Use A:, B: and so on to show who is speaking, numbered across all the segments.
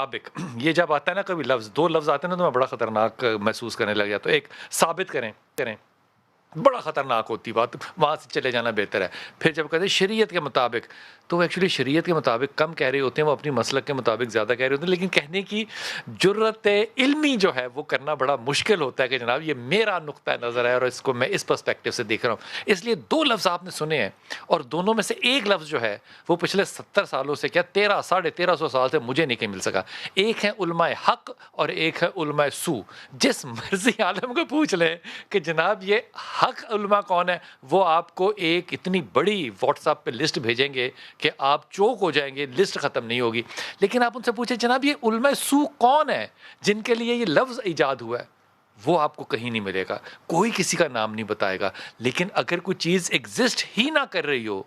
A: سابق یہ جب آتا ہے نا کبھی لفظ، دو لفظ آتے ہیں نا تو میں بڑا خطرناک محسوس کرنے لگ جاتا ہوں. ایک ثابت کریں بڑا خطرناک ہوتی بات، وہاں سے چلے جانا بہتر ہے. پھر جب کہتے ہیں شریعت کے مطابق، تو وہ ایکچولی شریعت کے مطابق کم کہہ رہے ہوتے ہیں، وہ اپنی مسلک کے مطابق زیادہ کہہ رہے ہوتے ہیں. لیکن کہنے کی جرت علمی جو ہے وہ کرنا بڑا مشکل ہوتا ہے کہ جناب یہ میرا نقطہ نظر ہے اور اس کو میں اس پرسپیکٹو سے دیکھ رہا ہوں. اس لیے دو لفظ آپ نے سنے ہیں، اور دونوں میں سے ایک لفظ جو ہے وہ پچھلے 70 سالوں سے، کیا 1300 سال سے مجھے نہیں کہیں مل سکا. ایک ہے علماء حق اور ایک ہے علماء سو. جس مرضی عالم کو پوچھ لیں کہ جناب یہ حق علماء کون ہے، وہ آپ کو ایک اتنی بڑی واٹس ایپ پہ لسٹ بھیجیں گے کہ آپ چوک ہو جائیں گے، لسٹ ختم نہیں ہوگی. لیکن آپ ان سے پوچھیں جناب یہ علماء سو کون ہے جن کے لیے یہ لفظ ایجاد ہوا ہے، وہ آپ کو کہیں نہیں ملے گا، کوئی کسی کا نام نہیں بتائے گا. لیکن اگر کوئی چیز ایگزسٹ ہی نہ کر رہی ہو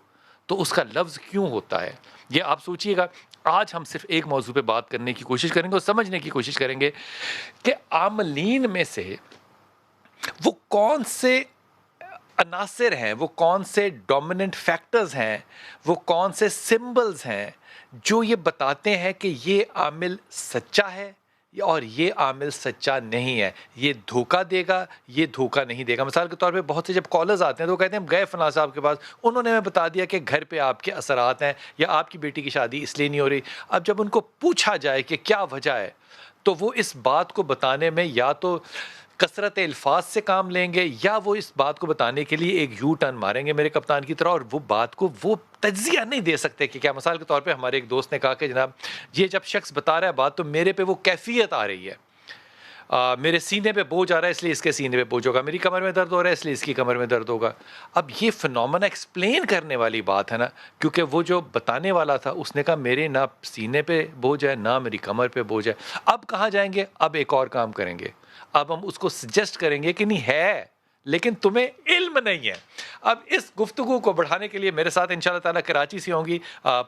A: تو اس کا لفظ کیوں ہوتا ہے؟ یہ آپ سوچئے گا. آج ہم صرف ایک موضوع پہ بات کرنے کی کوشش کریں گے اور سمجھنے کی کوشش کریں گے کہ عاملین میں سے وہ کون سے عناصر ہیں، وہ کون سے ڈومیننٹ فیکٹرز ہیں، وہ کون سے سمبلز ہیں جو یہ بتاتے ہیں کہ یہ عامل سچا ہے اور یہ عامل سچا نہیں ہے، یہ دھوکہ دے گا، یہ دھوکہ نہیں دے گا. مثال کے طور پہ بہت سے جب کالرز آتے ہیں تو وہ کہتے ہیں ہم گئے فلاں صاحب کے پاس، انہوں نے ہمیں بتا دیا کہ گھر پہ آپ کے اثرات ہیں یا آپ کی بیٹی کی شادی اس لیے نہیں ہو رہی. اب جب ان کو پوچھا جائے کہ کیا وجہ ہے تو وہ اس بات کو بتانے میں یا تو کثرت الفاظ سے کام لیں گے یا وہ اس بات کو بتانے کے لیے ایک یو ٹرن ماریں گے میرے کپتان کی طرح، اور وہ بات کو وہ تجزیہ نہیں دے سکتے کہ کیا. مثال کے طور پہ ہمارے ایک دوست نے کہا کہ جناب یہ جب شخص بتا رہا ہے بات تو میرے پہ وہ کیفیت آ رہی ہے، میرے سینے پہ بوجھ آ رہا ہے اس لیے اس کے سینے پہ بوجھ ہوگا، میری کمر میں درد ہو رہا ہے اس لیے اس کی کمر میں درد ہوگا. اب یہ فنومنا ایکسپلین کرنے والی بات ہے نا، کیونکہ وہ جو بتانے والا تھا اس نے کہا میرے نہ سینے پہ بوجھ ہے نہ میری کمر پہ بوجھ ہے. اب کہاں جائیں گے؟ اب ایک اور کام کریں گے، اب ہم اس کو سجیسٹ کریں گے کہ نہیں ہے لیکن تمہیں علم نہیں ہے. اب اس گفتگو کو بڑھانے کے لیے میرے ساتھ انشاءاللہ تعالیٰ کراچی سے ہوں گی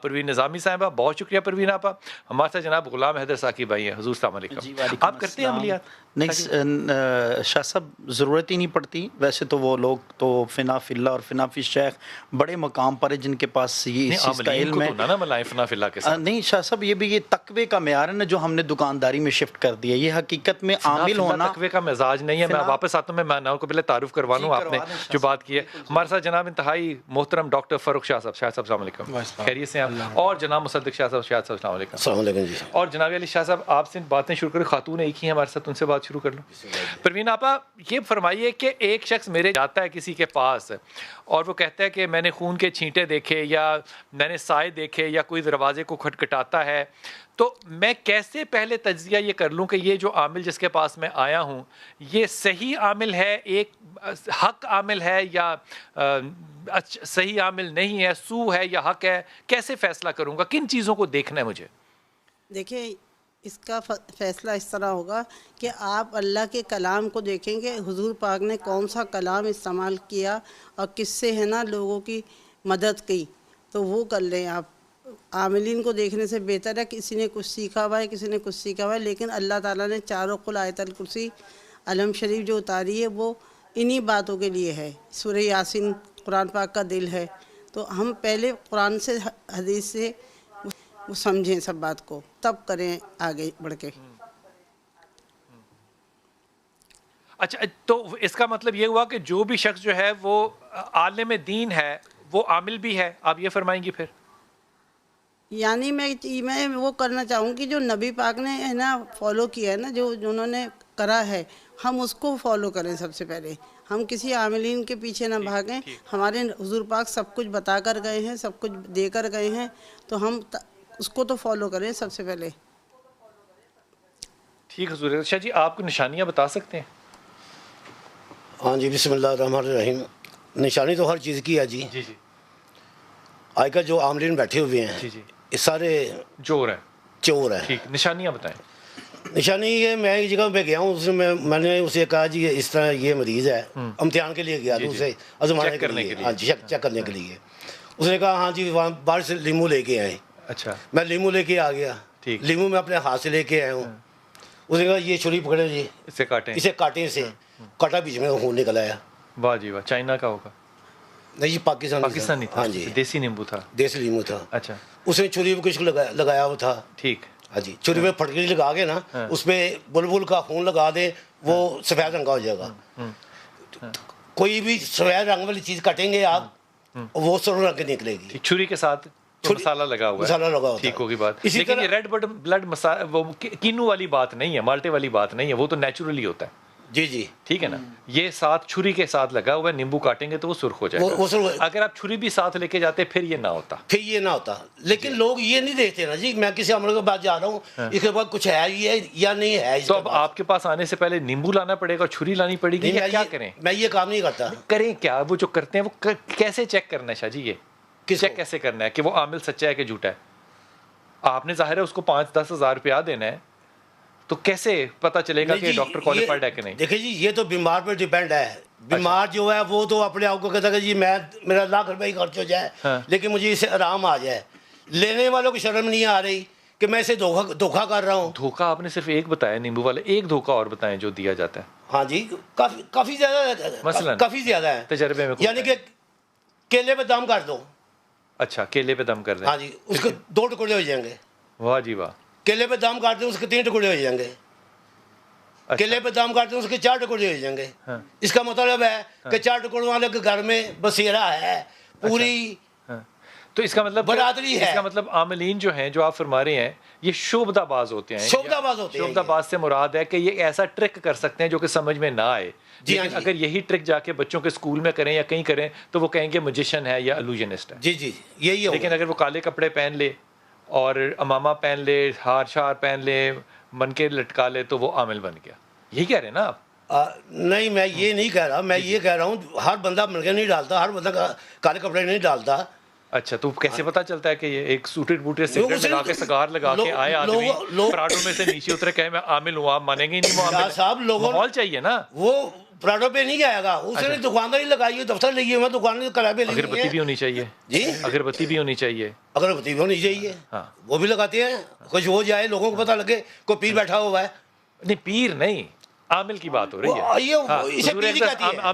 A: پروین نظامی صاحبہ. بہت شکریہ پروین آپا. ہمارے ساتھ جناب غلام حیدر ثاقب بھائی ہیں. حضور السلام علیکم.
B: جی وعلیکم
A: آپ کرتے ہیں عملیات؟
B: نہیں شاہ صاحب ضرورت ہی نہیں پڑتی. ویسے تو وہ لوگ تو فنا فی اللہ اور فنا فی الشیخ بڑے مقام پر ہے جن کے پاس یہ اس چیز کا علم ہے.
A: فنا فی اللہ کے ساتھ
B: نہیں شاہ صاحب یہ بھی یہ تقوی کا معیار ہے نا جو ہم نے دکانداری میں شفٹ کر دیا. یہ حقیقت میں عامل ہونا
A: تقوی کا مزاج نہیں ہے. میں واپس آتا ہوں، میں نام کو پہلے تعارف کروا لوں. آپ نے جو بات کی ہے ہمارے ساتھ جناب انتہائی محترم ڈاکٹر فاروق شاہ صاحب. شاہ صاحب السلام علیکم، خیریت سے ہیں آپ؟ اور جناب مصدق شاہ صاحب. شاہ صاحب السلام علیکم.
C: السلام علیکم جی.
A: اور جناب علی شاہ صاحب آپ سے باتیں شروع کریں. خاتون ایک ہی ہیں ہمارے ساتھ، ان سے بات شروع کر لوں. پروین آپا یہ فرمائیے کہ ایک شخص میرے جاتا ہے کسی کے پاس اور وہ کہتا ہے کہ میں نے خون کے چھینٹے دیکھے یا میں نے سائے دیکھے یا کوئی دروازے کو کھٹکھٹاتا ہے، تو میں کیسے پہلے تجزیہ یہ کر لوں کہ یہ جو عامل جس کے پاس میں آیا ہوں یہ صحیح عامل ہے، ایک حق عامل ہے یا صحیح عامل نہیں ہے، سو ہے یا حق ہے؟ کیسے فیصلہ کروں گا؟ کن چیزوں کو دیکھنا ہے مجھے؟
D: دیکھیں اس کا فیصلہ اس طرح ہوگا کہ آپ اللہ کے کلام کو دیکھیں گے، حضور پاک نے کون سا کلام استعمال کیا اور کس سے ہے نا لوگوں کی مدد کی، تو وہ کر لیں آپ. عاملین کو دیکھنے سے بہتر ہے کسی نے کچھ سیکھا ہوا ہے کسی نے کچھ سیکھا ہوا ہے، لیکن اللہ تعالیٰ نے چاروں قل آیت الکرسی علم شریف جو اتاری ہے وہ انہی باتوں کے لیے ہے. سورہ یاسین قرآن پاک کا دل ہے، تو ہم پہلے قرآن سے حدیث سے وہ سمجھیں سب بات کو، تب کریں آگے بڑھ کے.
A: اچھا تو اس کا مطلب یہ ہوا کہ جو بھی شخص جو ہے وہ عالم دین ہے وہ عامل بھی ہے، آپ یہ فرمائیں گی؟ پھر
D: یعنی میں وہ کرنا چاہوں گی جو نبی پاک نے ہے نا فالو کیا ہے نا، جو انہوں نے کرا ہے ہم اس کو فالو کریں. سب سے پہلے ہم کسی عاملین کے پیچھے نہ بھاگیں. ہمارے حضور پاک سب کچھ بتا کر گئے ہیں، سب کچھ دے کر گئے ہیں، تو ہم اس کو تو فالو کریں سب سے پہلے.
A: ٹھیک حضور. شاہ جی آپ کو نشانیاں بتا سکتے ہیں؟
C: ہاں جی بسم اللہ الرحمن الرحیم. نشانی تو ہر چیز کی ہے جی.
A: جی جی.
C: آج کل جو عاملین بیٹھے ہوئے ہیں
A: جی جی
C: یہ سارے
A: چور ہیں.
C: چور ہیں.
A: ٹھیک، نشانیاں بتائیں.
C: نشانی یہ میں ایک جگہ پہ گیا ہوں، اس میں نے اسے کہا جی اس طرح یہ مریض ہے، امتحان کے لیے گیا تھا اسے آزمانے کے لیے، ہاں جی چیک کرنے کے لیے. اس نے کہا ہاں جی وہاں باہر سے لیمو لے کے آئے.
A: اچھا.
C: میں لیمو لے کے آ گیا. لیمو میں اپنے ہاتھ سے لے کے آیا ہوں. اس نے کہا یہ چھری پکڑے جی
A: اسے کاٹیں،
C: اسے کاٹیں، اسے کاٹا، بیچ میں خون نکل آیا.
A: واہ جی واہ. چائنا کا ہوگا؟
C: نہیں جی
A: پاکستانی تھا.
C: ہاں جی
A: دیسی نیمبو تھا.
C: دیسی لیمو تھا.
A: اچھا.
C: اس نے چھری پہ کچھ لگایا ہوا تھا.
A: ٹھیک.
C: ہاں جی چھری پہ پھٹکری لگا کے نا اس پہ بلبل کا خون لگا دیں وہ سفید رنگ کا ہو جائے گا. کوئی بھی سفید رنگ والی چیز کٹیں گے آپ وہ سرخ رنگ کی نکلے گی.
A: چھری کے ساتھ مسالہ لگا ہوا ہے,
C: مسالہ لگا ہوتا ہے.
A: ٹھیک ہوگی بات.
C: اسی
A: لیکن
C: طرح
A: یہ ریڈ بلڈ مسالہ وہ کینو والی بات نہیں ہے, مالٹے والی بات نہیں ہے, وہ تو نیچرلی ہوتا ہے.
C: جی جی
A: ٹھیک ہے نا. یہ ساتھ چھری کے ساتھ لگا ہوا ہے, نیمبو کاٹیں گے تو وہ سرخ ہو جائے گا. اگر آپ چھری بھی ساتھ لے کے جاتے پھر یہ نہ ہوتا.
C: پھر یہ نہ ہوتا. لیکن لوگ یہ نہیں دیکھتے نا جی, میں کسی عمل کے بعد جا رہا ہوں اس کے بعد کچھ ہے یہ یا نہیں ہے.
A: تو اب آپ کے پاس آنے سے پہلے نیمبو لانا پڑے گا, چھری لانی پڑے گی, یا کیا کریں؟
C: میں یہ کام نہیں کرتا.
A: کریں کیا؟ وہ جو کرتے ہیں وہ کیسے چیک کرنا ہے شاہ جی؟ یہ چیک کیسے کرنا ہے کہ وہ عامل سچا ہے کہ جھوٹا ہے؟ آپ نے ظاہر ہے اس کو 5-10 ہزار روپیہ دینا ہے, تو کیسے پتہ چلے گا کہ ڈاکٹر کوالیفائڈ ہے کہ نہیں؟
C: دیکھیں جی یہ تو بیمار پہ ڈیپینڈ ہے. بیمار جو ہے وہ تو اپنے آپ کو کہتا ہے کہ جی میرا لاکھ روپے ہی خرچ ہو جائے لیکن مجھے اس سے آرام آ جائے. لینے والوں کو شرم نہیں آ رہی کہ میں اسے دھوکہ کر رہا ہوں.
A: دھوکہ آپ نے صرف ایک بتایا نیمبو والے, ایک دھوکہ اور بتائیں جو دیا جاتا ہے.
C: ہاں جی کافی زیادہ
A: مثلا
C: کافی زیادہ ہے
A: تجربے میں.
C: یعنی کہ کیلے پہ دم کر دو.
A: اچھا کیلے پہ دم کر دیں.
C: ہاں جی اس کے 2 ٹکڑے ہو جائیں گے.
A: واہ جی واہ.
C: کیلے پہ دم کر دیں اس کے 3 ٹکڑے ہو جائیں گے. کیلے پہ دم کر دیں اس کے 4 ٹکڑے ہو جائیں گے. اس کا مطلب ہے کہ 4 ٹکڑوں والے کے گھر میں بسیرا ہے پوری.
A: تو اس کا مطلب
C: برادری ہے.
A: اس کا مطلب عاملین جو ہیں جو آپ فرما رہے ہیں یہ شعبدہ باز ہوتے ہیں.
C: شعبدہ باز ہوتے ہیں.
A: شعبدہ باز سے مراد ہے کہ یہ ایسا ٹرک کر سکتے ہیں جو کہ سمجھ میں نہ آئے. لیکن اگر یہی ٹرک جا کے بچوں کے اسکول میں کریں یا کہیں کریں تو وہ کہیں گے میجیشین ہے یا الوژنسٹ ہے.
C: جی جی یہی ہے.
A: لیکن اگر وہ کالے کپڑے پہن لے اور امامہ پہن لے, ہار شار پہن لے, من کے لٹکا لے تو وہ عامل بن گیا. یہی کہہ رہے ہیں نا آپ؟
C: نہیں میں یہ نہیں کہہ رہا. میں یہ کہہ رہا ہوں ہر بندہ مل کے نہیں ڈالتا, ہر بندہ کالے کپڑے نہیں ڈالتا.
A: اچھا تو کیسے پتا چلتا ہے کہ یہ ایک سوٹڈ بوٹڈ سگریٹ لگا کے سگار لگا کے آئے آدمی پراڈو میں سے نیچے اترے کہے میں عامل ہوں, آپ مانیں گے نہیں؟
C: شاہ صاحب لوگوں
A: ماحول چاہیے نا.
C: وہ پراڈو پہ نہیں جائے گا, اس نے دکانداری لگائی ہے, دفتر لگی ہے, دکان کلابیں لگی ہیں.
A: اگربتی بھی ہونی چاہیے. جی اگربتی بھی ہونی چاہیے.
C: اگربتی بھی ہونی چاہیے. وہ بھی لگاتے ہیں, کچھ ہو جائے لوگوں کو پتہ لگے کوئی پیر بیٹھا ہوا ہے.
A: نہیں پیر نہیں, عامل کی بات ہو رہی ہے.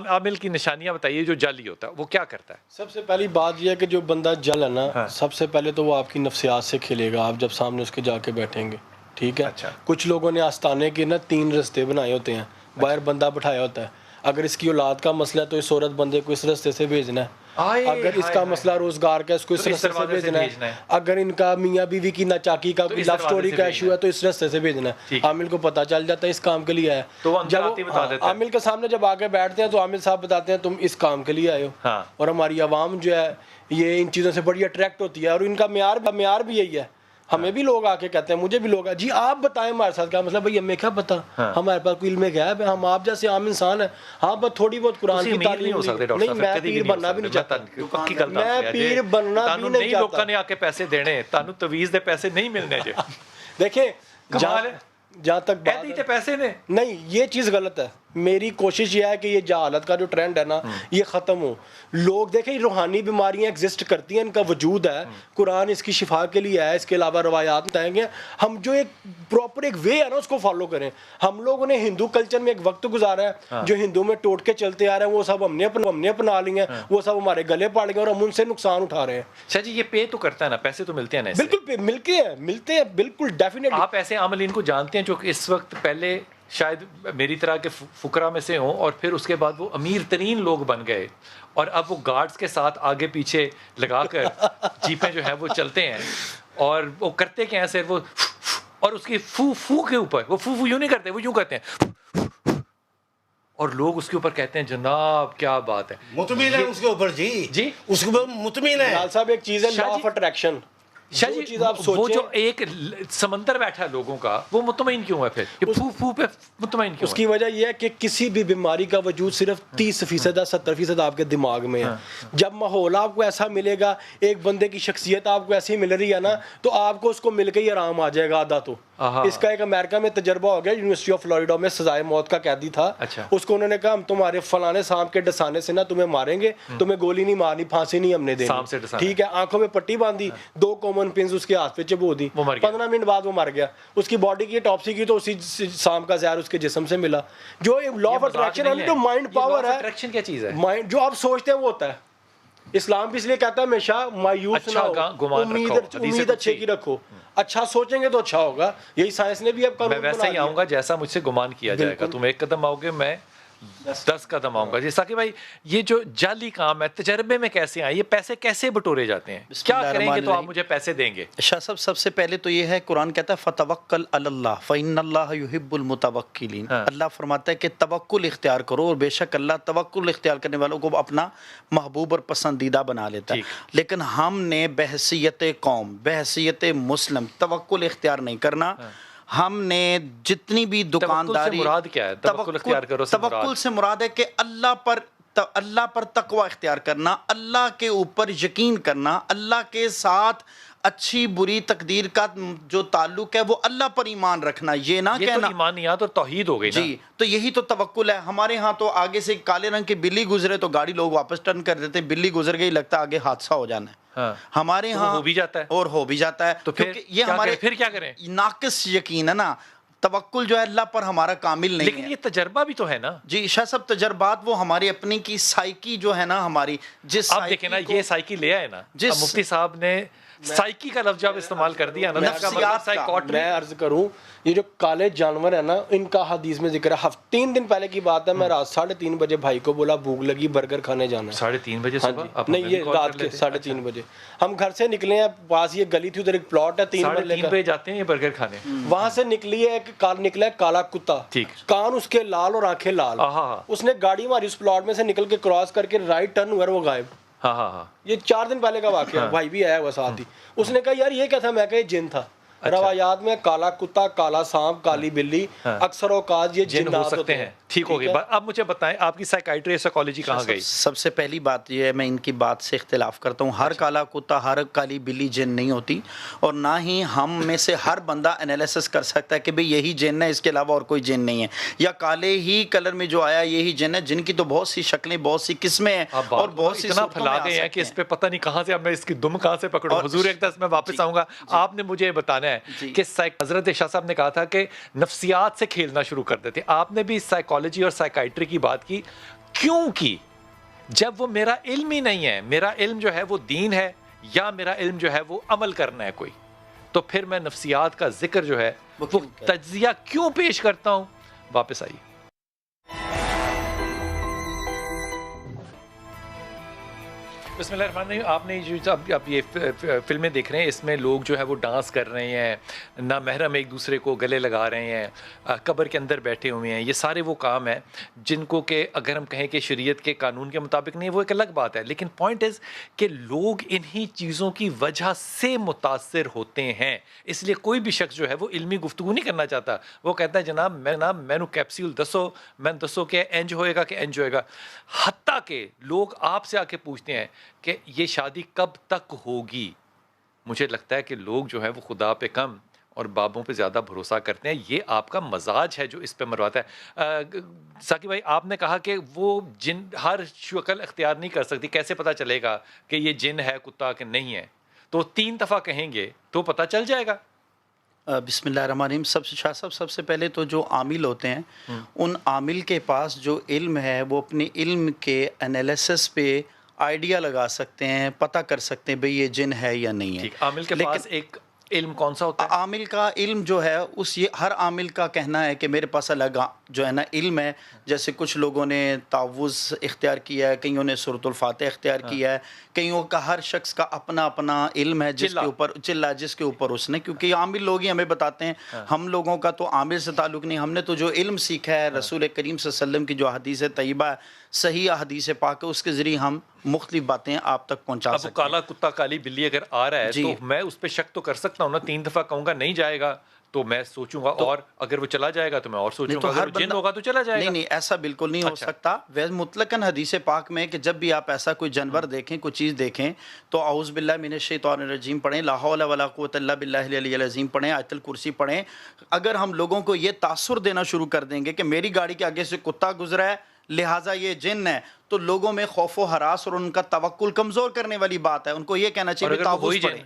A: عامل کی نشانیاں بتائیے جو جعلی ہوتا ہے وہ کیا کرتا ہے؟
E: سب سے پہلی بات یہ ہے کہ جو بندہ جل ہے نا, سب سے پہلے تو وہ آپ کی نفسیات سے کھیلے گا آپ جب سامنے اس کے جا کے بیٹھیں گے. ٹھیک ہے. کچھ لوگوں نے آستانے کے نا 3 رستے بنائے ہوتے ہیں, باہر بندہ بٹھایا ہوتا ہے. اگر اس کی اولاد کا مسئلہ ہے تو اس عورت بندے کو اس رستے سے بھیجنا ہے. اگر اس کا مسئلہ روزگار کا اس کو اس رستے سے بھیجنا ہے. اگر ان کا میاں بیوی کی ناچاکی کا لو سٹوری کا ایشو ہے تو اس رستے سے بھیجنا ہے. عامل کو پتہ چل جاتا ہے اس کام کے لیے آیا ہے. جب عامل کے سامنے جب آگے بیٹھتے ہیں تو عامل صاحب بتاتے ہیں تم اس کام کے لیے آئے ہو. اور ہماری عوام جو ہے یہ ان چیزوں سے بڑی اٹریکٹ ہوتی ہے اور ان کا معیار بھی یہی ہے. ہمیں بھی لوگ آ کے کہتے ہیں, مجھے بھی لوگ جی آپ بتائیں ہمارے ساتھ کیا مسئلہ. بھائی ہمیں کیا پتا, ہمارے پاس کوئی علم غیب ہے, ہم آپ جیسے عام انسان ہیں. ہاں بس تھوڑی بہت قرآن کی تعلیم نہیں. میں پیر بننا بھی نہیں چاہتا. میں پیر بننا بھی نہیں چاہتا.
A: لوگوں نے آ کے پیسے دینے, تانوں تویز دے پیسے نہیں ملنے. جی
E: دیکھیں جہاں تک
A: پیسے نے
E: نہیں, یہ چیز غلط ہے. میری کوشش یہ ہے کہ یہ جہالت کا جو ٹرینڈ ہے نا یہ ختم ہو. لوگ دیکھیں روحانی بیماریاں ایگزسٹ کرتی ہیں, ان کا وجود ہے, قرآن اس کی شفا کے لیے ہے, اس کے علاوہ روایات بتائیں گے. ہم جو ایک پراپر ایک وے ہے نا اس کو فالو کریں. ہم لوگوں نے ہندو کلچر میں ایک وقت گزارا ہے, جو ہندو میں ٹوٹ کے چلتے آ رہے ہیں وہ سب ہم نے اپنا لی ہیں, وہ سب ہمارے گلے پڑ گئے اور ہم ان سے نقصان اٹھا رہے ہیں.
A: اچھا جی یہ پے تو کرتا ہے نا, پیسے تو ملتے ہیں نا.
E: بالکل ملتے ہیں بالکل ڈیفینیٹلی.
A: آپ ایسے عاملین کو جانتے ہیں جو اس وقت پہلے شاید میری طرح کے فقراء میں سے ہوں اور پھر اس کے بعد وہ امیر ترین لوگ بن گئے اور اب وہ گارڈز کے ساتھ آگے پیچھے لگا کر جیپیں جو ہیں وہ چلتے ہیں اور وہ کرتے کیا ہیں صرف وہ, اور اس کی فو کے اوپر وہ فو یوں نہیں کرتے, وہ یوں کرتے ہیں اور لوگ اس کے اوپر کہتے ہیں جناب کیا بات ہے,
C: مطمئن ہے اس کے اوپر. جی اس کے اوپر مطمئن ہے.
E: صاحب ایک چیز ہے لا آف اٹریکشن.
A: شاہ جی وہ جو ایک سمندر بیٹھا ہے لوگوں کا وہ مطمئن کیوں ہے پھر کہ پھو پہ مطمئن کیوں؟
E: اس کی وجہ یہ ہے کہ کسی بھی بیماری کا وجود صرف 30% یا 70% آپ کے دماغ میں ہے. جب ماحول آپ کو ایسا ملے گا, ایک بندے کی شخصیت آپ کو ایسی مل رہی ہے نا, تو آپ کو اس کو مل کے ہی آرام آ جائے گا آدھا. تو اس کا ایک امریکہ میں تجربہ ہو گیا, یونیورسٹی آف فلوریڈا میں سزائے موت کا قیدی تھا. اس کو انہوں نے کہا ہم تمہارے فلانے سانپ کے ڈسانے سے نا تمہیں ماریں گے, تمہیں گولی نہیں مارنی, پھانسی نہیں ہم نے دینی. ٹھیک ہے, آنکھوں میں پٹی باندھی, 2 کامن پنز اس کے ہاتھ پہ چبو دی, 15 منٹ بعد وہ مر گیا. اس کی باڈی کی ٹاپسی کی تو اسی سانپ کا زہر اس کے جسم سے ملا. جو لا آف اٹریکشن ہے, جو مائنڈ پاور ہے,
A: اٹریکشن کیا چیز ہے,
E: مائنڈ جو آپ سوچتے ہیں وہ ہوتا ہے. اسلام بھی اس لیے کہتا ہے ہمیشہ مایوس نہ
A: اچھا
E: ہو،
A: گمان رکھو، حدیث
E: امید اچھے
A: قدسی۔
E: کی رکھو، اچھا سوچیں گے تو اچھا ہوگا. یہی سائنس نے بھی اب
A: میں
E: قانون
A: ویسے
E: بنا
A: ہی
E: دیا.
A: آؤں گا جیسا مجھ سے گمان کیا جائے گا.
E: بالکل.
A: تم ایک قدم آؤ گے، میں 10 قدم آؤں گا. جیسا کہ بھائی یہ جو جعلی کام ہے، تجربے میں کیسے آئے، یہ پیسے کیسے بٹورے جاتے ہیں،
B: بسم
A: کیا
B: اللہ
A: کریں گے
B: الرحمن
A: تو آپ
B: الرحیم.
A: مجھے پیسے دیں گے؟
B: شاہ صاحب سب سے پہلے تو یہ ہے، قرآن کہتا ہے فتوکل علی اللہ فإن اللہ یحب المتوکلین.
A: ہاں.
B: اللہ فرماتا ہے کہ توکل اختیار کرو، اور بے شک اللہ توکل اختیار کرنے والوں کو اپنا محبوب اور پسندیدہ بنا لیتا ہے.
A: ٹھیک.
B: لیکن ہم نے بحیثیت قوم، بحیثیت مسلم توکل اختیار نہیں کرنا. ہم نے جتنی بھی دکانداری،
A: مراد کیا ہے؟ توکل اختیار کرو سے مراد؟
B: توکل سے مراد ہے کہ اللہ پر تقوی اختیار کرنا، اللہ کے اوپر یقین کرنا، اللہ کے ساتھ اچھی بری تقدیر کا جو تعلق ہے وہ اللہ پر ایمان رکھنا. یہ نہ
A: یہ تو
B: کہنا
A: ایمانیات اور توحید ہو گئی نا.
B: جی، تو یہی تو توکل ہے. ہمارے ہاں تو آگے سے کالے رنگ کی بلی گزرے تو گاڑی لوگ واپس ٹرن کر دیتے، بلی گزر گئی لگتا آگے حادثہ ہو جانا ہے.
A: ہاں.
B: ہمارے
A: تو
B: ہاں
A: ہو بھی جاتا ہے.
B: اور ہو بھی جاتا ہے.
A: تو پھر
B: کیونکہ یہ
A: کیا
B: ہمارے
A: کریں؟ پھر کیا کریں؟
B: ناقص یقین ہے نا. توکل جو ہے اللہ پر ہمارا کامل نہیں ہے.
A: لیکن یہ تجربہ بھی تو ہے نا.
B: جی شاہ صاحب، تجربات وہ ہماری اپنی کی سائیکی جو ہے نا، ہماری جس
A: آپ دیکھیں نا، یہ سائیکی لے آئے نا. اب مفتی صاحب نے سائیکی کا لفظ جب استعمال کر دیا نا،
E: میں عرض کروں، یہ جو کالے جانور ہیں نا، ان کا حدیث میں ذکر ہے. 3 دن پہلے کی بات ہے، میں رات 3:30 بجے بھائی کو بولا بھوک لگی، برگر کھانے جانا ہے.
A: 3:30 بجے صبح؟
E: نہیں، یہ رات کے 3:30 بجے ہم گھر سے نکلے ہیں. پاس یہ گلی تھی، ادھر ایک پلاٹ ہے،
A: 3:30 بجے جاتے ہیں یہ برگر کھانے.
E: وہاں سے نکلی ہے نکلا ہے کالا کتا.
A: ٹھیک.
E: کان اس کے لال اور آنکھیں لال. اس نے گاڑی ہماری اس پلاٹ میں سے نکل کے کراس کر کے رائٹ ٹرن ہوا، وہ غائب.
A: ہاں ہاں ہاں.
E: یہ 4 دن پہلے کا واقعہ ہے. بھائی بھی آیا ہوا ساتھ ہی. اس نے کہا یار یہ کیا تھا؟ میں کہا یہ جن تھا. روایات میں کالا کتا، کالا سانپ، کالی بلی، اکثر اوقات یہ
A: جن ہو سکتے ہیں. ٹھیک ہو گئی. اب مجھے بتائیں آپ کی سائیکائٹری سائیکالوجی کہاں گئی؟
B: سب سے پہلی بات یہ ہے، میں ان کی بات سے اختلاف کرتا ہوں. ہر کالا کتا، ہر کالی بلی جن نہیں ہوتی، اور نہ ہی ہم میں سے ہر بندہ انالیسس کر سکتا ہے کہ بھئی یہی جن ہے، اس کے علاوہ اور کوئی جن نہیں ہے، یا کالے ہی کلر میں جو آیا یہی جن ہے. جن کی تو بہت سی شکلیں، بہت سی قسمیں ہیں، اور بہت سی
A: اتنا پھیلا گئے ہیں کہ اس پہ پتہ نہیں کہاں سے اب میں اس کی دم کہاں سے پکڑوں. حضور ایک دس میں واپس آؤں گا. آپ نے مجھے بتانا ہے کہ حضرت شاہ صاحب نے کہا تھا کہ نفسیات سے کھیلنا شروع کر دیتے. آپ نے بھی سائیکالوجی اور سائیکائٹری کی بات کی. کیوں کی؟ جب وہ میرا علم ہی نہیں ہے. میرا علم جو ہے وہ دین ہے، یا میرا علم جو ہے وہ عمل کرنا ہے کوئی، تو پھر میں نفسیات کا ذکر جو ہے وہ تجزیہ کیوں پیش کرتا ہوں؟ واپس آئیے. بسم اللہ الرحمن الرحیم. آپ نے جو اب یہ فلمیں دیکھ رہے ہیں، اس میں لوگ جو ہے وہ ڈانس کر رہے ہیں، نہ محرم ایک دوسرے کو گلے لگا رہے ہیں، قبر کے اندر بیٹھے ہوئے ہیں. یہ سارے وہ کام ہیں جن کو کہ اگر ہم کہیں کہ شریعت کے قانون کے مطابق نہیں، وہ ایک الگ بات ہے. لیکن پوائنٹ از کہ لوگ انہی چیزوں کی وجہ سے متاثر ہوتے ہیں. اس لیے کوئی بھی شخص جو ہے وہ علمی گفتگو نہیں کرنا چاہتا. وہ کہتا ہے جناب مینو کیپسول دسو، میں دسو کہ انج ہوئے گا کہ انج ہوئے گا. حتیٰ کہ لوگ آپ سے آ کے پوچھتے ہیں کہ یہ شادی کب تک ہوگی. مجھے لگتا ہے کہ لوگ جو ہے وہ خدا پہ کم اور بابوں پہ زیادہ بھروسہ کرتے ہیں. یہ آپ کا مزاج ہے جو اس پہ مرواتا ہے. ساقی بھائی، آپ نے کہا کہ وہ جن ہر شکل اختیار نہیں کر سکتی. کیسے پتہ چلے گا کہ یہ جن ہے کتا کہ نہیں ہے؟ تو 3 دفعہ کہیں گے تو پتہ چل جائے گا.
B: بسم اللہ الرحمن الرحیم. شاہ صاحب سب سے پہلے تو جو عامل ہوتے ہیں، ان عامل کے پاس جو علم ہے وہ اپنے علم کے انالیسس پہ آئیڈیا لگا سکتے ہیں، پتہ کر سکتے ہیں بھئی یہ جن ہے یا نہیں ہے.
A: عامل کے پاس ایک علم کون سا ہوتا ہے؟
B: عامل کا علم جو ہے ہر عامل کا کہنا ہے کہ میرے پاس الگ جو ہے نا علم ہے. جیسے کچھ لوگوں نے تعوذ اختیار کیا ہے، کئیوں نے سورۃ الفاتح اختیار کیا ہے، کئیوں کا ہر شخص کا اپنا اپنا علم ہے جس کے اوپر جس کے اوپر اس نے، کیونکہ یہ عامل لوگ ہی ہمیں بتاتے ہیں. ہم لوگوں کا تو عامل سے تعلق نہیں. ہم نے تو جو علم سیکھا ہے رسول کریم صلی اللہ علیہ وسلم کی جو حدیث طیبہ ہے، صحیح حدیث پاک ہے، اس کے ذریعے ہم مختلف باتیں آپ تک پہنچا سکتے ہیں.
A: اب کالا کتا کالی بلی اگر آ رہا ہے تو میں اس پہ شک تو کر سکتا ہوں نا. 3 دفعہ کہوں گا نہیں جائے گا تو میں سوچوں گا، اور اگر وہ چلا جائے گا تو میں اور سوچوں گا، اگر جن ہوگا تو چلا جائے گا.
B: نہیں، ایسا بالکل نہیں ہو سکتا. مطلقاً حدیث پاک میں کہ جب بھی آپ ایسا کوئی جانور دیکھیں، کوئی چیز دیکھیں، تو اعوذ باللہ من الشیطان الرجیم پڑھیں، لا حول ولا قوۃ الا باللہ العلی العظیم پڑھیں، آیت الکرسی پڑھیں. اگر ہم لوگوں کو یہ تاثر دینا شروع کر دیں گے کہ میری گاڑی کے آگے سے کتا گزرا ہے لہٰذا یہ جن ہے، تو لوگوں میں خوف و ہراس اور ان کا توکل کمزور کرنے والی بات ہے. ان کو یہ کہنا چاہیے تعوذ پڑھیں.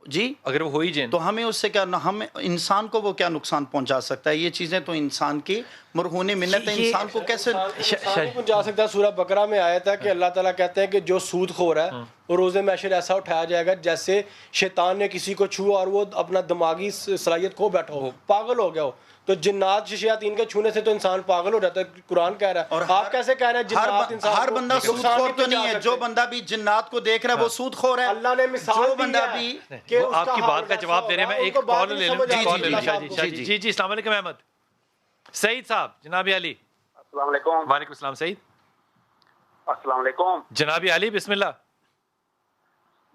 B: جی
A: اگر وہ ہو ہی جائیں
B: تو ہمیں اس سے کیا ہم انسان کو وہ کیا نقصان پہنچا سکتا ہے؟ یہ چیزیں تو انسان کی مرہون منت ہے، انسان کو کیسے
E: انسان کو جا سکتا ہے. سورہ بقرہ میں آیت ہے کہ اللہ تعالیٰ کہتے ہیں کہ جو سود خور ہے وہ روز محشر ایسا اٹھایا جائے گا جیسے شیطان نے کسی کو چھوا اور وہ اپنا دماغی صلاحیت کھو بیٹھا ہو، پاگل ہو گیا ہو. تو جنات شیاطین کے چھونے سے تو انسان پاگل ہو جاتا ہے. قرآن کہہ رہا ہے. اور آپ کیسے کہہ رہے ہیں جنات انسان
B: ہر بندہ سود خور تو نہیں ہے. جو بندہ بھی جنات کو دیکھ رہا ہے وہ سود خور ہے.
E: اللہ نے مثال
B: جو بندہ بھی
A: وہ آپ کی بات کا جواب دے رہے ہیں. میں ایک کال لے لوں. جی جی السلام علیکم احمد. سعید صاحب. جناب علی.
F: السلام علیکم.
A: وعلیکم السلام سعید.
F: السلام علیکم.
A: جناب علی بسم اللہ.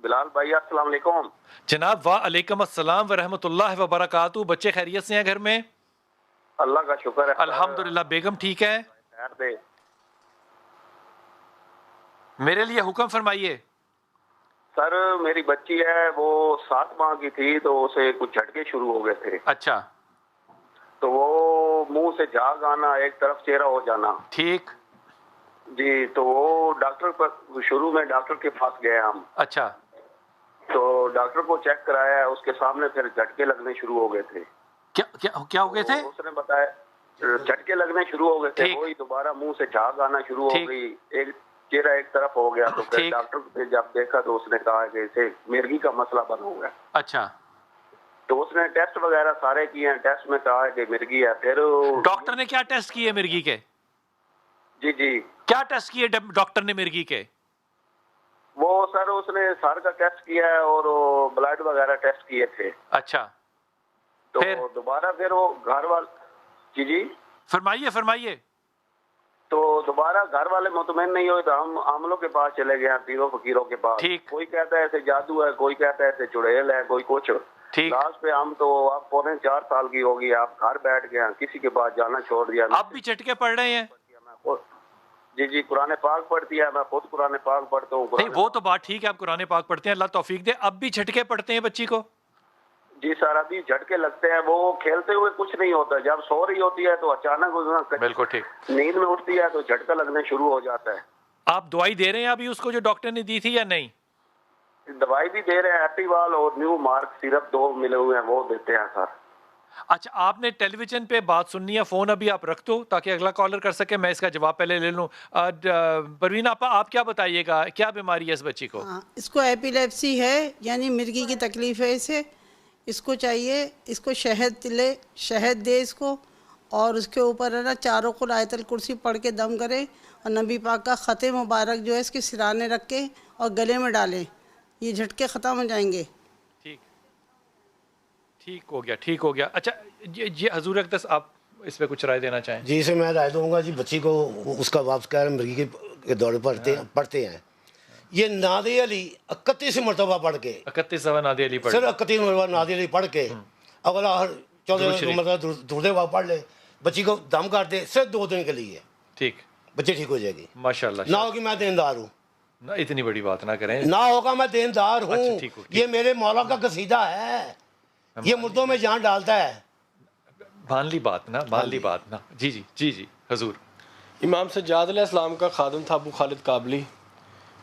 F: بلال بھائی السلام علیکم.
A: جناب وعلیکم السلام ورحمۃ اللہ وبرکاتہ. بچے خیریت سے ہیں گھر میں؟
F: اللہ کا شکر ہے
A: الحمدللہ. بیگم ٹھیک ہے؟ میرے لیے حکم فرمائیے.
F: سر میری بچی ہے وہ 7 ماہ کی تھی تو اسے کچھ جھٹکے شروع ہو گئے تھے.
A: اچھا.
F: تو وہ منہ سے جھاگ آنا، ایک طرف چہرہ ہو جانا.
A: ٹھیک
F: جی. تو وہ ڈاکٹر پر شروع میں ڈاکٹر کے پاس گئے ہم.
A: اچھا.
F: تو ڈاکٹر کو چیک کرایا، اس کے سامنے پھر جھٹکے لگنے شروع ہو گئے تھے.
A: کیا ہو گئے تھے؟
F: اس نے بتایا جھٹکے لگنے شروع ہو گئے تھے. وہی دوبارہ منہ سے جھاگ آنا شروع ہو گئی، ایک چہرہ ایک طرف ہو گیا. تو پھر ڈاکٹر نے جب دیکھا تو اس نے کہا کہ اسے مرگی کا مسئلہ بن ہو گیا.
A: اچھا.
F: تو اس نے ٹیسٹ وغیرہ سارے کیے ہیں. ٹیسٹ میں کہا کہ مرگی ہے. پھر
A: ڈاکٹر نے کیا ٹیسٹ کیے مرگی کے؟
F: جی جی.
A: کیا ٹیسٹ کیے ڈاکٹر نے مرگی کے؟
F: وہ سر اس نے سر کا ٹیسٹ کیا ہے اور بلڈ وغیرہ ٹیسٹ کیے تھے.
A: اچھا.
F: تو دوبارہ پھر وہ گھر والے جی
A: فرمائیے.
F: تو دوبارہ گھر والے مطمئن نہیں ہوئے تو ہم عاملوں کے پاس چلے گئے، پیروں فقیروں کے پاس. کوئی کہتا ہے ایسے جادو ہے، کوئی کہتا ہے ایسے چڑیل ہے، کوئی کچھ. لاسٹ پہ ہم تو آپ 4.25 سال کی ہوگی، آپ گھر بیٹھ گئے، کسی کے پاس جانا چھوڑ دیا.
A: آپ بھی چٹکے پڑھ رہے ہیں؟
F: جی قرآن پاک پڑھتی ہے، میں خود قرآن پاک پڑھتا ہوں.
A: نہیں وہ تو بات ٹھیک ہے، آپ قرآن پاک پڑھتے ہیں، اللہ توفیق دے. اب بھی جھٹکے پڑھتے ہیں بچی کو؟
F: جی سر ابھی جھٹکے لگتے ہیں. وہ کھیلتے ہوئے کچھ نہیں ہوتا، جب سو رہی ہوتی ہے تو اچانک
A: بالکل ٹھیک
F: نیند میں اٹھتی ہے تو جھٹکا لگنے شروع ہو جاتا ہے.
A: آپ دوائی دے رہے ہیں ابھی اس کو جو ڈاکٹر نے دی تھی یا نہیں؟
F: دوائی بھی دے رہے ہیں، ایپیوال اور نیو مارک سیرپ 2 ملے ہوئے ہیں وہ دیتے ہیں سر.
A: اچھا آپ نے ٹیلی ویژن پہ بات سننی ہے، فون ابھی آپ رکھ دو تاکہ اگلا کالر کر سکے، میں اس کا جواب پہلے لے لوں. پروین آپ کیا بتائیے گا، کیا بیماری ہے اس بچی کو؟
D: اس کو ایپیلیپسی ہے، یعنی مرگی کی تکلیف ہے اسے. اس کو چاہیے اس کو شہد دے اس کو، اور اس کے اوپر ہے نا 4 قل آیت الکرسی پڑھ کے دم کرے، اور نبی پاک کا خط مبارک جو ہے اس کے سرانے رکھے اور گلے میں ڈالیں. یہ جھٹکے ختم ہو جائیں گے.
A: ٹھیک ہو گیا. اچھا جی حضور اقدس آپ اس پہ کچھ رائے دینا چاہیں؟
C: جی اسے میں رائے دوں گا. جی بچی کو اس کا واپس کہہ رہے ہیں مرغی کے دورے پڑھتے ہیں. یہ ناد علی 31 مرتبہ پڑھ کے
A: 31 دفعہ ناد علی پڑھ،
C: صرف 31 مرتبہ ناد علی پڑھ کے اگلا ہر 14 مرتبہ درود پاک پڑھ لے، بچی کو دم کر دے صرف 2 دن کے لیے.
A: ٹھیک
C: بچی ٹھیک ہو جائے گی.
A: ماشاءاللہ.
C: نہ ہوگی میں دیندار ہوں.
A: اتنی بڑی بات نہ کریں.
C: نہ ہوگا میں دیندار ہوں. یہ میرے مولا کا قصیدہ ہے، یہ مردوں میں جان ڈالتا ہے.
A: مان لی بات نا. جی حضور.
E: امام سجاد علیہ السلام کا خادم تھا ابو خالد کابلی.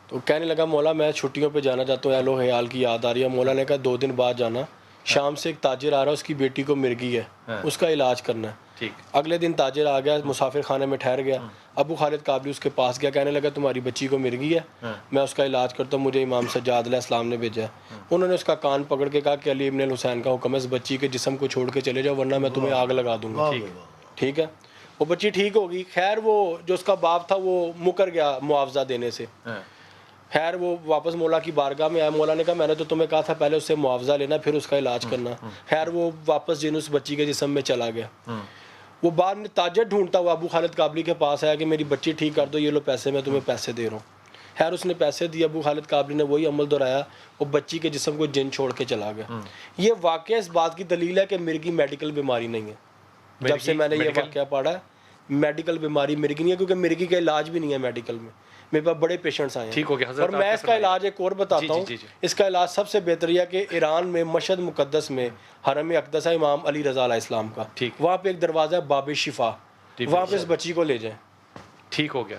E: تو کہنے لگا مولا میں چھٹیوں پہ جانا چاہتا ہوں، اہل و عیال کی یاد آ رہی ہے. مولا نے کہا 2 دن بعد جانا. شام سے ایک تاجر آ رہا ہے، اس کی بیٹی کو مرگی ہے، اس کا علاج کرنا ہے. اگلے دن تاجر آ گیا، مسافر خانے میں ٹھہر گیا. ابو خالد کابلی اس کے پاس گیا، کہنے لگا تمہاری بچی کو مرگی ہے، میں اس کا علاج کرتا ہوں، مجھے امام سجاد علیہ السلام نے بھیجا ہے. انہوں نے اس کا کان پکڑ کے کہا کہ علی ابن الحسین کا حکم ہے، اس بچی کے جسم کو چھوڑ کے چلے جاؤ ورنہ میں تمہیں آگ لگا دوں گا. ٹھیک ہے. وہ بچی ٹھیک ہوگی. خیر وہ جو اس کا باپ تھا وہ مکر گیا معاوضہ دینے سے. خیر وہ واپس مولا کی بارگاہ میں آیا. مولا نے کہا میں نے تو تمہیں کہا تھا پہلے اس سے معاوضہ لینا پھر اس کا علاج کرنا. خیر وہ واپس اس بچی کے جسم میں چلا گیا. وہ بعد میں تاجر ڈھونڈتا ہوا ابو خالد کابلی کے پاس آیا کہ میری بچی ٹھیک کر دو، یہ لو پیسے، میں تمہیں پیسے دے رہا ہوں. خیر اس نے پیسے دیے. ابو خالد کابلی نے وہی عمل دہرایا، وہ بچی کے جسم کو جن چھوڑ کے چلا گیا. یہ واقعہ اس بات کی دلیل ہے کہ مرگی میڈیکل بیماری نہیں ہے. جب سے میں نے یہ واقعہ پڑھا ہے میڈیکل بیماری مرگی نہیں ہے، کیونکہ مرگی کا علاج بھی نہیں ہے میڈیکل میں. میرے پاس بڑے پیشنٹس آئے ہیں اور میں اس کا علاج ایک اور بتاتا ہوں. اس کا علاج سب سے بہتر یہ کہ ایران میں مشہد مقدس میں حرم اقدس ہے امام علی رضا علیہ السلام کا، وہاں پہ ایک دروازہ ہے باب شفا، وہاں پہ اس بچی کو لے جائیں.
A: ٹھیک ہو گیا.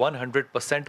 A: 100%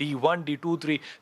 A: D1, D2, 3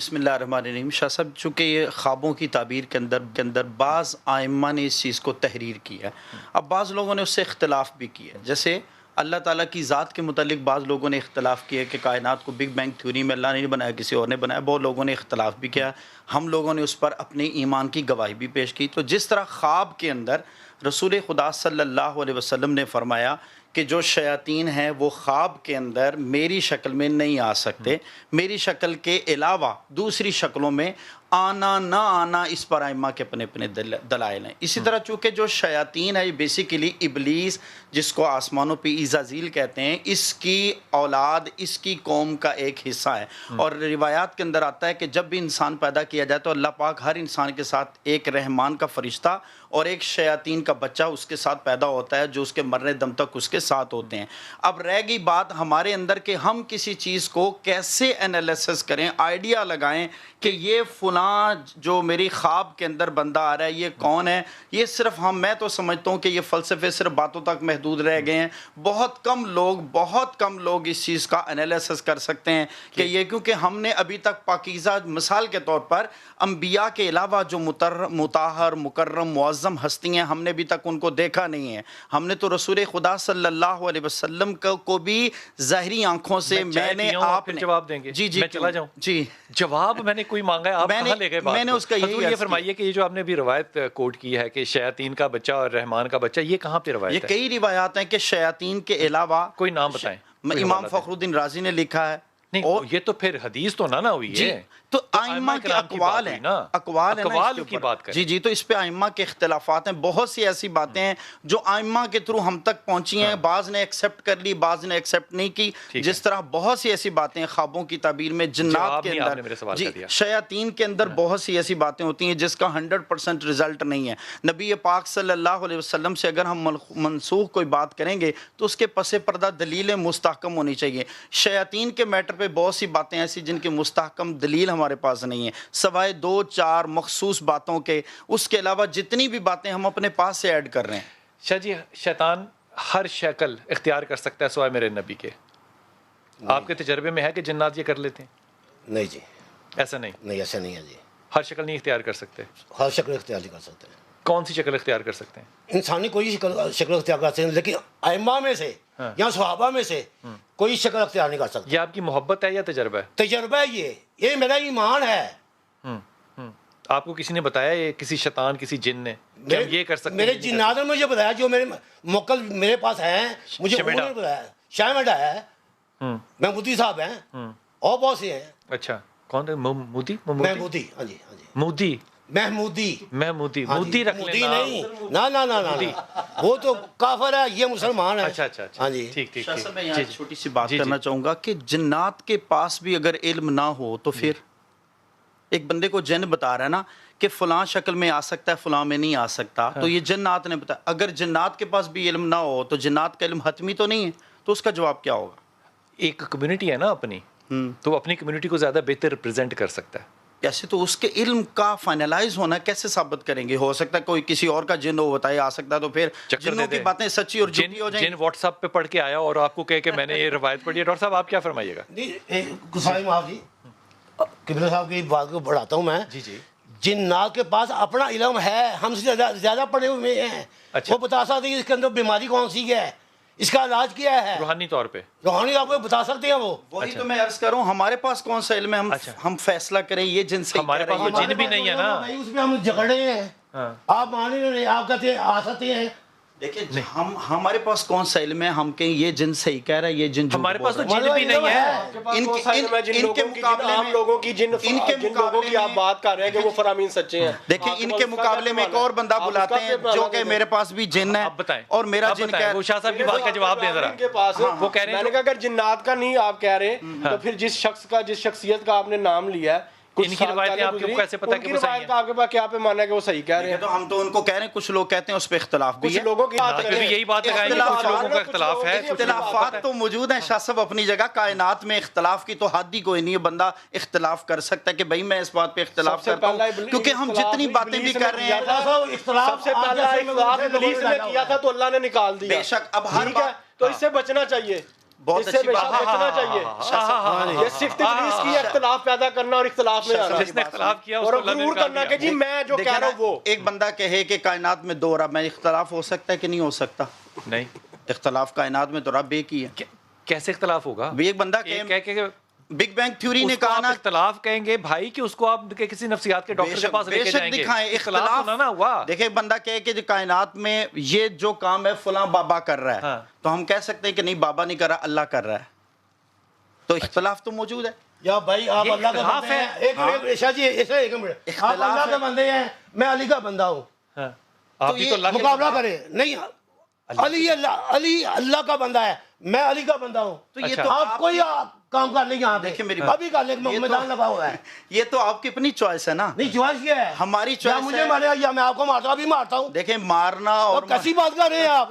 B: بسم اللہ الرحمن الرحیم. شاہ صاحب چونکہ یہ خوابوں کی تعبیر کے اندر بعض آئمہ نے اس چیز کو تحریر کیا ہے. اب بعض لوگوں نے اس سے اختلاف بھی کیا ہے. جیسے اللہ تعالیٰ کی ذات کے متعلق بعض لوگوں نے اختلاف کیا کہ کائنات کو بگ بینگ تھیوری میں اللہ نے نہیں بنایا, کسی اور نے بنایا. بہت لوگوں نے اختلاف بھی کیا. ہم لوگوں نے اس پر اپنے ایمان کی گواہی بھی پیش کی. تو جس طرح خواب کے اندر رسول خدا صلی اللہ علیہ وسلم نے فرمایا کہ جو شیاطین ہیں وہ خواب کے اندر میری شکل میں نہیں آ سکتے, میری شکل کے علاوہ دوسری شکلوں میں آنا نہ آنا, اس پر ائمہ کے اپنے اپنے دلائل ہیں. اسی طرح چونکہ جو شیاطین ہے یہ بیسیکلی ابلیس جس کو آسمانوں پہ عزازیل کہتے ہیں, اس کی اولاد اس کی قوم کا ایک حصہ ہے. اور روایات کے اندر آتا ہے کہ جب بھی انسان پیدا کیا جائے تو اللہ پاک ہر انسان کے ساتھ ایک رحمان کا فرشتہ اور ایک شیاطین کا بچہ اس کے ساتھ پیدا ہوتا ہے جو اس کے مرنے دم تک اس کے ساتھ ہوتے ہیں. اب رہ گئی بات ہمارے اندر کہ ہم کسی چیز کو کیسے انالیسس کریں, آئیڈیا لگائیں کہ یہ فلاں جو میری خواب کے اندر بندہ آ رہا ہے یہ کون ہے. یہ صرف میں تو سمجھتا ہوں کہ یہ فلسفے صرف باتوں تک محدود رہ گئے ہیں. بہت کم لوگ اس چیز کا انالیسس کر سکتے ہیں کہ یہ, کیونکہ ہم نے ابھی تک پاکیزہ مثال کے طور پر انبیاء کے علاوہ جو مطہر مکرم معظم ہستیاں ہم نے ابھی تک ان کو دیکھا نہیں ہے. ہم نے تو رسول خدا صلی اللہ علیہ وسلم کو بھی ظاہری آنکھوں سے میں نے آپ نے
A: جواب دیں گے.
B: جی
A: میں چلا جاؤں.
B: جی
A: جواب میں نے کوئی مانگا ہے, آپ کہاں لے گئے بات کو؟
B: میں نے اس کا
A: یہ فرمائیے کہ یہ جو آپ نے بھی روایت کوٹ کی ہے کہ شیاطین کا بچہ اور رحمان کا بچہ, یہ کہاں پہ روایت ہے؟
B: یہ کئی روایات ہیں کہ شیاطین کے علاوہ
A: کوئی نام بتائیں.
B: امام فخر الدین رازی نے لکھا ہے.
A: نہیں یہ تو پھر حدیث تو نہ ہوئی ہے,
B: تو ائمہ کے اقوال ہیں,
A: اقوال کی بات کریں.
B: جی تو اس پہ ائمہ کے اختلافات ہیں. بہت سی ایسی باتیں ہیں جو ائمہ کے تھرو ہم تک پہنچی ہیں. بعض نے ایکسیپٹ کر لی, بعض نے ایکسیپٹ نہیں کی. جس طرح بہت سی ایسی باتیں ہیں خوابوں کی تعبیر میں, جنات کے اندر, جی شیاطین کے اندر بہت سی ایسی باتیں ہوتی ہیں جس کا 100% رزلٹ نہیں ہے. نبی پاک صلی اللہ علیہ وسلم سے اگر ہم منسوخ کوئی بات کریں گے تو اس کے پس پردہ دلیلیں مستحکم ہونی چاہیے. شیاطین کے میٹر پہ بہت سی باتیں ایسی جن کی مستحکم دلیل ہمارے پاس نہیں ہے, سوائے 2-4 مخصوص باتوں کے. اس کے علاوہ جتنی بھی باتیں ہم اپنے پاس سے ایڈ کر رہے ہیں.
A: شاہ جی شیطان ہر شکل اختیار کر سکتا ہے سوائے میرے نبی کے. آپ کے تجربے میں ہے کہ جنات یہ کر لیتے ہیں؟
C: نہیں جی,
A: ایسا نہیں.
C: نہیں ایسا نہیں ہے جی.
A: ہر شکل نہیں اختیار کر سکتے؟
C: ہر شکل اختیار نہیں کر سکتے.
A: کون سی شکل اختیار کر سکتے ہیں؟
C: انسانی کوئی شکل اختیار کر سکتے ہیں, لیکن ائمہ میں سے یا صحابہ میں سے کوئی شکل اختیار نہیں کر سکتا.
A: یہ آپ کی محبت ہے یا تجربہ ہے؟
C: تجربہ ہے, یہ میرا ایمان ہے.
A: آپ کو کسی نے بتایا یہ کسی شیطان کسی جن نے کہ ہم یہ کر سکتے ہیں؟
C: میرے جنات نے مجھے بتایا, جو میرے موکل میرے پاس ہیں مجھے انہوں نے بتایا. شاہ میڈا ہے, محمودی صاحب ہیں, اور بہت سے ہیں.
A: اچھا کون تھے؟ مودی؟
C: محمودی, ہاں جی ہاں جی,
A: مودی
C: محمودی
A: رکھ لینا.
C: نہیں, نہ وہ تو کافر ہے, یہ مسلمان ہے.
A: اچھا
C: ہاں جی
A: ٹھیک.
B: میں یہاں چھوٹی سی بات کرنا چاہوں گا کہ جنات کے پاس بھی اگر علم نہ ہو تو پھر ایک بندے کو جن بتا رہا ہے نا کہ فلاں شکل میں آ سکتا ہے فلاں میں نہیں آ سکتا, تو یہ جنات نے بتایا. اگر جنات کے پاس بھی علم نہ ہو تو جنات کا علم حتمی تو نہیں ہے, تو اس کا جواب کیا ہوگا؟
A: ایک کمیونٹی ہے نا اپنی, تو اپنی کمیونٹی کو زیادہ بہتر ریپرزینٹ کر سکتا ہے.
B: کیسے؟ تو اس کے علم کا فائنلائز ہونا کیسے ثابت کریں گے؟ ہو سکتا ہے کوئی کسی اور کا جن ہو بتائے آ سکتا ہے, تو پھر جنوں کی باتیں سچی اور جھوٹی ہو جائیں.
A: جن واٹس ایپ پہ پڑھ کے آیا اور آپ کو کہے کہ میں نے یہ روایت پڑھی ہے. ڈاکٹر صاحب آپ کیا فرمائیے گا؟
C: گسائی صاحب جی, قبلہ صاحب کی بات کو بڑھاتا ہوں میں.
A: جی
C: جنات کے پاس اپنا علم ہے, ہم سے زیادہ پڑھے ہوئے ہیں. وہ بتا سکتے ہیں اس کے اندر بیماری کون سی ہے, اس کا علاج کیا ہے.
A: روحانی طور پہ
C: آپ کو بتا سکتے ہیں.
B: وہی تو میں عرض کر رہا ہوں, ہمارے پاس کون سا علم ہے ہم فیصلہ کریں یہ جن سے؟
A: ہمارے پاس وہ جن بھی نہیں ہے نا,
C: اس پہ ہم جھگڑے ہیں. آپ مان نہیں, آپ کہتے ہیں آ سکتے ہیں.
B: دیکھیں ہمارے پاس کون سا علم ہے ہم کہیں یہ جن صحیح کہہ رہا ہے یہ جن
A: ہمارے پاس تو جن بھی نہیں ہے.
B: ان کے مقابلے
E: عام لوگوں کی جن لوگوں کی آپ بات کر رہے ہیں کہ وہ فرامین سچے ہیں.
B: دیکھیں ان کے مقابلے میں ایک اور بندہ بلاتے ہیں جو کہ میرے پاس بھی جن ہے,
A: اب بتائیں
B: اور میرا جن کہہ
A: وہ شاہ صاحب کی بات کا جواب دیں ذرا.
E: وہ کہہ رہے ہیں, میں نے کہا اگر جنات کا نہیں آپ کہہ رہے تو پھر جس شخصیت کا آپ نے نام لیا ہے,
A: ان کی روایتیں آپ کو کیسے پتا کہ وہ صحیح ہیں؟
E: آپ کے پاس کیا پیمانہ ہے کہ وہ صحیح کہہ رہے ہیں؟
B: تو ہم تو ان کو کہہ رہے ہیں, کچھ لوگ کہتے ہیں اس پہ اختلاف بھی ہے.
E: کچھ لوگوں کی بات
A: پھر بھی یہی بات لگائیں گے کچھ لوگوں کا اختلاف ہے.
B: اختلافات تو موجود ہیں شاہ صاحب اپنی جگہ. کائنات میں اختلاف کی تو حد ہی کوئی نہیں ہے. بندہ اختلاف کر سکتا ہے کہ بھائی میں اس بات پہ اختلاف کرتا ہوں, کیونکہ ہم جتنی باتیں بھی کر رہے ہیں
E: سب سے پہلا اختلاف ابلیس نے کیا تھا تو اللہ نے نکال دیا.
B: بے شک اب ہر
E: تو اس سے بچنا چاہیے.
B: بہت
E: اس سے
B: اچھی
E: ہمیشہ
B: بات ہے۔
E: بچنا چاہیے. یہ صفت ابلیس کی ہے اختلاف پیدا کرنا اور اختلاف میں آنا
A: جس نے اختلاف کیا اس
E: اور
A: کو اللہ نے
E: غرور
A: نکال
E: کرنا
A: دیا.
E: کہ جی میں جو کہہ رہا ہوں وہ.
B: ایک بندہ کہے کہ کائنات میں 2 رب ہیں، اختلاف ہو سکتا ہے کہ نہیں ہو سکتا؟
A: نہیں.
B: اختلاف کائنات میں تو رب ایک ہی ہے.
A: کیسے اختلاف ہوگا؟
B: ایک بندہ کہ بگ بینگ تھیوری نے کہا نا
A: اختلاف کہیں گے بھائی کہ اس کو آپ کسی نفسیات کے ڈاکٹر کے پاس لے کے جائیں گے.
B: اختلاف
A: نہ ہوا.
B: دیکھیں بندہ کہے کہ کائنات میں یہ جو کام ہے فلاں بابا کر رہا ہے، تو ہم کہہ سکتے ہیں کہ نہیں بابا نہیں کر رہا، اللہ کر رہا ہے. تو اختلاف تو موجود ہے.
C: یا بھائی آپ اللہ کا بندے ہیں. ایک شاہ جی ایک منٹ، آپ اللہ کے بندے ہیں، میں علی کا بندہ ہوں.
A: آپ بھی تو اللہ
C: مقابلہ کریں. نہیں، علی اللہ کا بندہ ہے، میں علی کا بندہ ہوں.
B: تو یہ تو
C: آپ کوئی کام کر لیں یہاں پہ.
B: دیکھیں میری بات،
C: ابھی کر لیں، میدان لگا ہوا ہے.
B: یہ تو آپ کی اپنی چوائس ہے نا.
C: نہیں چوائس کیا ہے؟
B: ہماری
C: یا
B: چوائس
C: مجھے مارے یا میں آپ کو مارتا ہوں، ابھی مارتا ہوں.
B: دیکھیں مارنا اور
C: کیسی بات کر رہے ہیں آپ؟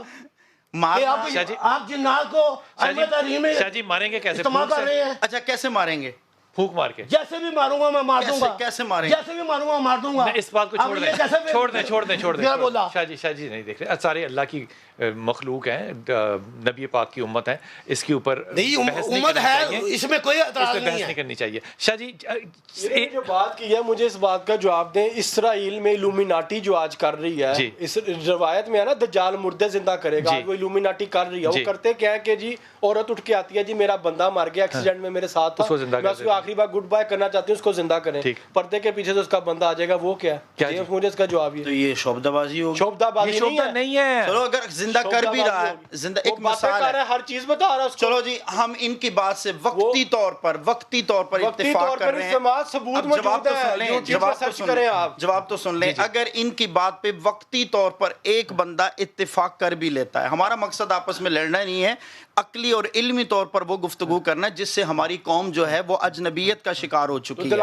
B: مارنا.
C: آپ جنات کو
A: شاہ جی ماریں گے کیسے؟
C: استعمال کر رہے ہیں.
B: اچھا کیسے ماریں گے؟
A: پھونک مار کے.
C: جیسے بھی ماروں گا میں مار دوں گا.
B: کیسے ماریں گے؟
C: جیسے بھی ماروں گا مار دوں گا.
A: اس بات کو چھوڑ دیں.
C: کیا بولا؟
A: شاہ جی نہیں دیکھ رہے، سارے اللہ کی مخلوق ہیں، نبی پاک کی امت ہے، اس کے اوپر
C: امت ہے، اس میں کوئی اعتراض
A: بحث نہیں کرنی چاہیے. شاہ جی
E: جو بات کی ہے مجھے اس بات کا جواب دیں. اسرائیل میں الومیناٹی جو آج کر رہی ہے، اس روایت میں ہے نا دجال مردے زندہ کرے گا، وہ الومیناٹی کر رہی ہے. وہ کرتے کیا ہے کہ جی عورت اٹھ کے آتی ہے، جی میرا بندہ مر گیا ایکسیڈنٹ میں میرے ساتھ تھا، میں اس کو آخری بار گڈ بائی کرنا چاہتی ہوں، اس کو زندہ کریں. پردے کے پیچھے سے اس کا بندہ آ جائے گا، وہ کیا ہے؟ مجھے اس کا جواب
B: تو یہ شعبدہ بازی ہوگی.
E: شعبدہ بازی
A: نہیں ہے.
B: چلو اگر زندہ کر بھی رہا ہے، زندہ ایک مثال ہے،
E: ہر چیز بتا رہا ہے.
B: چلو جی ہم ان کی بات سے وقتی طور پر اتفاق کر رہے ہیں.
E: ثبوت موجود ہے،
B: جواب تو سن لیں. اگر ان کی بات پہ وقتی طور پر ایک بندہ اتفاق کر بھی لیتا ہے، ہمارا مقصد آپس میں لڑنا نہیں ہے، عقلی اور علمی طور پر وہ گفتگو کرنا جس سے ہماری قوم جو ہے وہ اجنبیت کا شکار ہو چکی ہے.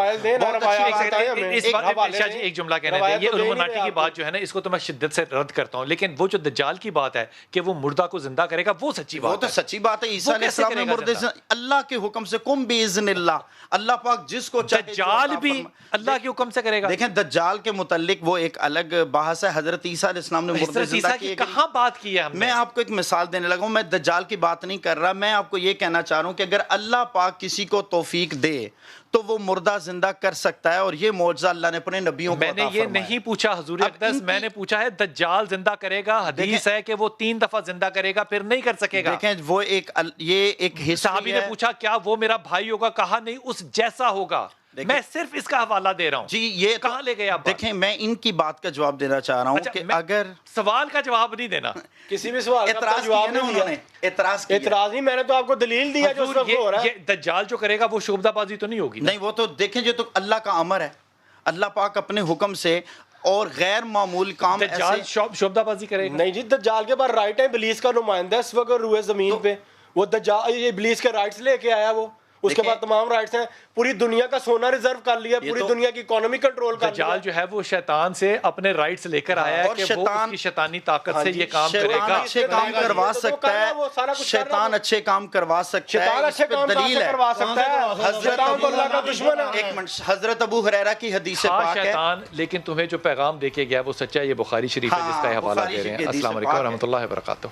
A: ایک جملہ کہنے دیں. یہ الومیناٹی کی بات جو ہے نا، اس کو تو میں شدت سے رد کرتا ہوں، لیکن وہ جو دجال کی بات ہے کہ وہ مردہ کو زندہ کرے گا، وہ سچی بات ہے.
B: وہ تو سچی بات ہے. عیسیٰ علیہ السلام نے مردے سے اللہ کے حکم سے قم باذن اللہ، اللہ پاک جس کو چاہے
A: دجال بھی اللہ کے حکم سے کرے گا.
B: دیکھیں دجال کے متعلق وہ ایک الگ بحث ہے. حضرت عیسیٰ علیہ السلام نے مردے زندہ کیے.
A: کہاں بات کی ہے ہم نے؟
B: میں آپ کو ایک مثال دینے لگا ہوں. میں دجال کی بات نہیں کر رہا، میں آپ کو یہ کہنا چاہ رہا ہوں کہ اگر اللہ پاک کسی کو توفیق دے تو وہ مردہ زندہ کر سکتا ہے، اور یہ معجزہ اللہ نے اپنے نبیوں کو عطا فرمایا.
A: میں نے یہ نہیں پوچھا حضور اقدس، میں نے پوچھا ہے دجال زندہ کرے گا. حدیث ہے کہ وہ 3 دفعہ زندہ کرے گا پھر نہیں کر سکے گا.
B: دیکھیں وہ یہ ایک
A: صحابی نے پوچھا کیا وہ میرا بھائی ہوگا؟ کہا نہیں، اس جیسا ہوگا. میں صرف اس کا حوالہ دے رہا ہوں.
B: جی یہ
A: کہاں لے گئے آپ؟
B: دیکھیں میں ان کی بات کا جواب دینا چاہ رہا ہوں کہ اگر
A: سوال کا جواب نہیں دینا،
E: کسی بھی سوال کا جواب نہیں دیا.
B: اعتراض
E: نہیں، میں نے تو آپ کو دلیل دیا جو اس وقت ہو رہا ہے.
A: دجال جو کرے گا وہ شعبدہ بازی تو نہیں ہوگی.
B: نہیں، وہ تو دیکھیں جو تو اللہ کا امر ہے، اللہ پاک اپنے حکم سے اور غیر معمول کام
A: دجال شعبدہ بازی کرے گا.
E: نہیں جی، دجال کے بعد رائٹ ہے، ابلیس کا نمائندہ ہے اس وقت روئے زمین پہ. وہ دجال ابلیس کے رائٹس لے کے آیا، وہ اس کے بعد تمام رائٹس ہیں. پوری دنیا کا سونا ریزرو کر لیا، پوری دنیا کی اکانومی کنٹرول کر لیا.
A: دجال جو ہے وہ شیطان سے اپنے رائٹس لے کر آیا ہے کہ وہ اس کی شیطانی طاقت سے یہ کام کرے گا.
B: اچھے کام کروا سکتا ہے، شیطان اچھے کام کروا سکتا ہے. اس پہ دلیل ہے. ایک منٹ، حضرت ابو ہریرہ کی حدیث پاک ہے
A: شیطان، لیکن تمہیں جو پیغام دے کے گیا وہ سچا ہے. یہ بخاری شریف ہے جس کا حوالہ دے رہے ہیں. السلام علیکم ورحمۃ اللہ وبرکاتہ.